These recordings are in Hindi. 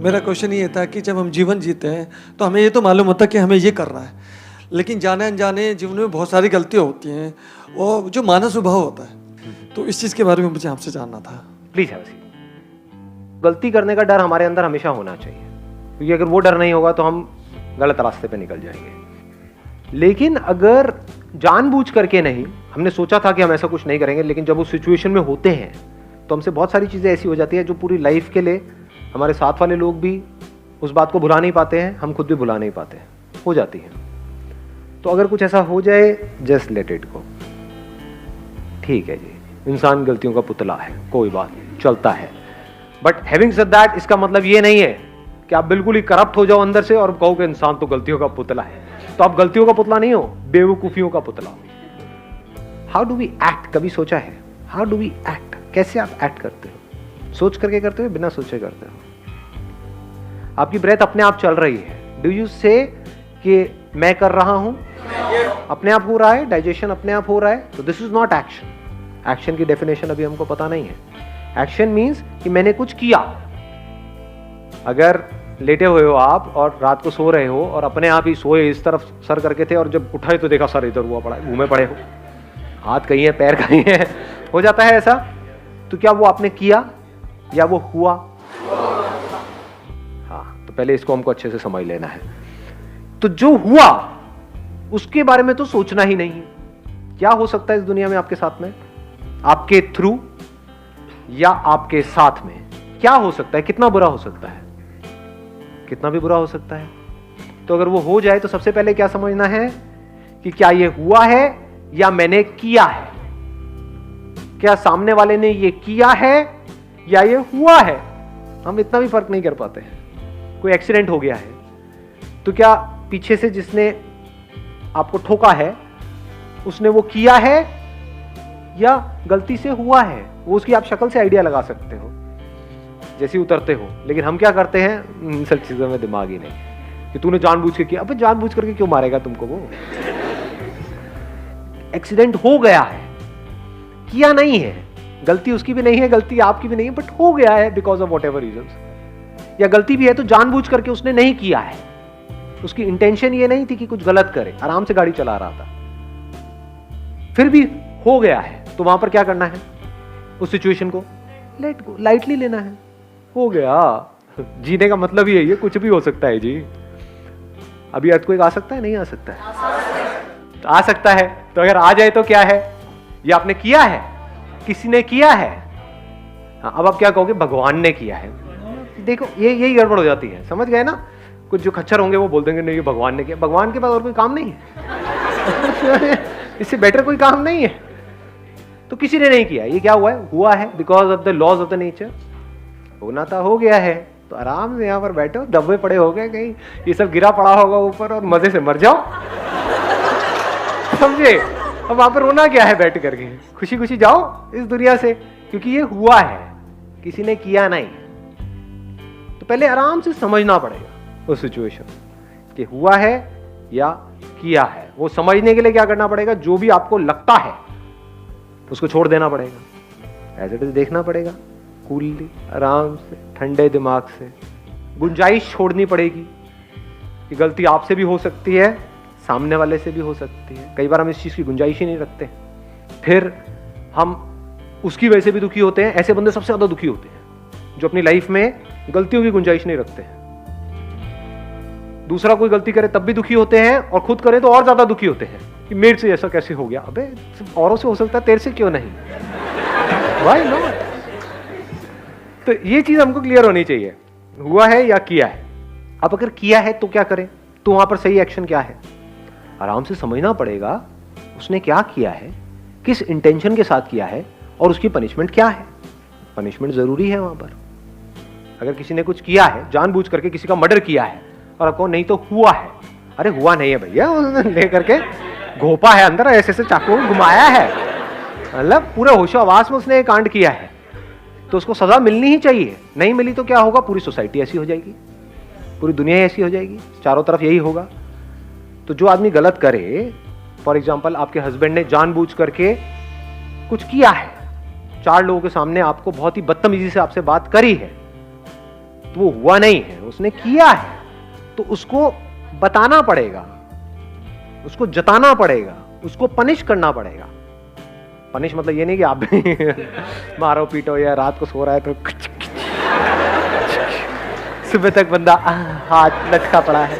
मेरा क्वेश्चन ये था कि जब हम जीवन जीते हैं तो हमें ये तो मालूम होता है कि हमें ये करना है, लेकिन जाने अनजाने जीवन में बहुत सारी गलतियाँ होती हैं और जो मानव स्वभाव होता है, तो इस चीज़ के बारे में मुझे आपसे जानना था। प्लीज है वैसी गलती करने का डर हमारे अंदर हमेशा होना चाहिए, क्योंकि अगर वो डर नहीं होगा तो हम गलत रास्ते पे निकल जाएंगे। लेकिन अगर जानबूझ करके नहीं, हमने सोचा था कि हम ऐसा कुछ नहीं करेंगे, लेकिन जब उस सिचुएशन में होते हैं तो हमसे बहुत सारी चीज़ें ऐसी हो जाती है जो पूरी लाइफ के लिए हमारे साथ वाले लोग भी उस बात को भुला नहीं पाते हैं, हम खुद भी भुला नहीं पाते हैं, हो जाती है। तो अगर कुछ ऐसा हो जाए, जस्ट लेट इट गो। ठीक है जी, इंसान गलतियों का पुतला है, कोई बात नहीं, चलता है। बट हैविंग सेड दैट, इसका मतलब ये नहीं है कि आप बिल्कुल ही करप्ट हो जाओ अंदर से और कहो कि इंसान तो गलतियों का पुतला है। तो आप गलतियों का पुतला नहीं हो, बेवकूफियों का पुतला हो। हाउ डू वी एक्ट, कभी सोचा है? हाउ डू वी एक्ट, कैसे आप एक्ट करते हो? सोच करके करते हो, बिना सोचे करते हो? आपकी ब्रेथ अपने आप चल रही है, डू यू से कि मैं कर रहा हूं? अपने आप हो रहा है, डाइजेशन अपने आप हो रहा है, तो this is not action. Action की डेफिनेशन अभी हमको पता नहीं है। एक्शन मीन्स कि मैंने कुछ किया। अगर लेटे हुए हो आप और रात को सो रहे हो और अपने आप ही सोए, इस तरफ सर करके थे और जब उठाए तो देखा सर इधर हुआ पड़ा है, घूमे पड़े हो, हाथ कहीं है, पैर कहीं है, हो जाता है ऐसा। तो क्या वो आपने किया या वो हुआ? हाँ, तो पहले इसको हमको अच्छे से समझ लेना है। तो जो हुआ उसके बारे में तो सोचना ही नहीं है। क्या हो सकता है इस दुनिया में आपके साथ में, आपके थ्रू या आपके साथ में? क्या हो सकता है? कितना बुरा हो सकता है? कितना भी बुरा हो सकता है। तो अगर वो हो जाए तो सबसे पहले क्या समझना है कि क्या ये हुआ है या मैंने किया है? क्या सामने वाले ने ये किया है या ये हुआ है? हम इतना भी फर्क नहीं कर पाते हैं। कोई एक्सीडेंट हो गया है तो क्या पीछे से जिसने आपको ठोका है उसने वो किया है या गलती से हुआ है? वो उसकी आप शक्ल से आइडिया लगा सकते हो जैसे उतरते हो। लेकिन हम क्या करते हैं, इन सब चीजों में दिमाग ही नहीं कि तूने जानबूझ के किया। अबे जानबूझ करके क्यों मारेगा तुमको? वो एक्सीडेंट हो गया है, किया नहीं है, गलती उसकी भी नहीं है, गलती आपकी भी नहीं है, बट हो गया है because of what ever reasons. या गलती भी है तो जानबूझ करके उसने नहीं किया है, उसकी इंटेंशन ये नहीं थी कि कुछ गलत करे, आराम से गाड़ी चला रहा था, फिर भी हो गया है। तो वहां पर क्या करना है? उस सिचुएशन को लेट गो, लाइटली लेना है। हो गया, जीने का मतलब ही है, कुछ भी हो सकता है जी। अभी अर्थक्वेक आ सकता है, नहीं आ सकता है? तो आ सकता है। तो अगर आ जाए तो क्या है? ये आपने किया है, किसी ने किया है। हाँ, अब आप क्या कहोगे? भगवान ने किया है। देखो यही गड़बड़ हो जाती है, समझ गए ना? कुछ जो खच्चर होंगे वो बोल देंगे नहीं ये भगवान ने किया। भगवान के पास और कोई काम नहीं है इससे बेटर कोई काम नहीं है। तो किसी ने नहीं किया, ये क्या हुआ है? हुआ है because of the laws of the nature. होना था, हो गया है। तो आराम से यहाँ पर बैठो, दबे पड़े हो गए, कहीं ये सब गिरा पड़ा होगा ऊपर और मजे से मर जाओ समझे? अब वहां पर रोना क्या है? बैठ करके खुशी खुशी जाओ इस दुनिया से, क्योंकि ये हुआ है, किसी ने किया नहीं। तो पहले आराम से समझना पड़ेगा उस सिचुएशन कि हुआ है या किया है। वो समझने के लिए क्या करना पड़ेगा? जो भी आपको लगता है उसको छोड़ देना पड़ेगा, एज इट इज देखना पड़ेगा, कूलली, आराम से, ठंडे दिमाग से। गुंजाइश छोड़नी पड़ेगी कि गलती आपसे भी हो सकती है, सामने वाले से भी हो सकती है। कई बार हम इस चीज की गुंजाइश ही नहीं रखते, फिर हम उसकी वजह से भी दुखी होते हैं। ऐसे बंदे सबसे ज्यादा दुखी होते हैं जो अपनी लाइफ में गलतियों की गुंजाइश नहीं रखते हैं। दूसरा कोई गलती करे तब भी दुखी होते हैं और खुद करे तो और ज्यादा दुखी होते हैं कि मेरे से ऐसा कैसे हो गया। अबे औरों से हो सकता है, तेरे से क्यों नहीं? Why not? तो ये चीज हमको क्लियर होनी चाहिए, हुआ है या किया है। अब अगर किया है तो क्या करें? तो वहां पर सही एक्शन क्या है? आराम से समझना पड़ेगा उसने क्या किया है, किस इंटेंशन के साथ किया है और उसकी पनिशमेंट क्या है। पनिशमेंट जरूरी है वहां पर। अगर किसी ने कुछ किया है, जानबूझ करके किसी का मर्डर किया है और आपको नहीं तो हुआ है, अरे हुआ नहीं है भैया, उसने ले करके घोपा है अंदर, ऐसे से चाकू घुमाया है, मतलब पूरे होशो आवास में उसने कांड किया है, तो उसको सजा मिलनी ही चाहिए। नहीं मिली तो क्या होगा? पूरी सोसाइटी ऐसी हो जाएगी, पूरी दुनिया ऐसी हो जाएगी, चारों तरफ यही होगा। तो जो आदमी गलत करे, फॉर एग्जाम्पल आपके हस्बैंड ने जानबूझ करके कुछ किया है, 4 लोगों के सामने आपको बहुत ही बदतमीजी से आपसे बात करी है, तो वो हुआ नहीं है, उसने किया है, तो उसको बताना पड़ेगा, उसको जताना पड़ेगा, उसको पनिश करना पड़ेगा। पनिश मतलब ये नहीं कि आप भी मारो पीटो या रात को सो रहा है तो सुबह तक बंदा हाथ लटका पड़ा है,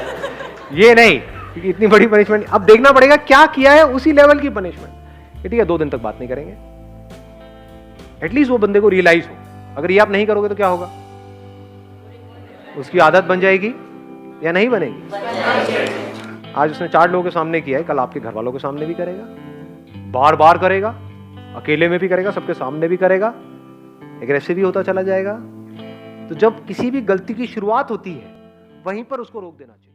ये नहीं, क्योंकि इतनी बड़ी पनिशमेंट अब देखना पड़ेगा क्या किया है, उसी लेवल की पनिशमेंट। ठीक है, 2 दिन तक बात नहीं करेंगे, एटलीस्ट वो बंदे को रियलाइज हो। अगर ये आप नहीं करोगे तो क्या होगा, उसकी आदत बन जाएगी या नहीं बनेगी? आज उसने 4 लोगों के सामने किया है, कल आपके घर वालों के सामने भी करेगा, बार बार करेगा, अकेले में भी करेगा, सबके सामने भी करेगा, एग्रेसिव भी होता चला जाएगा। तो जब किसी भी गलती की शुरुआत होती है, वहीं पर उसको रोक देना चाहिए।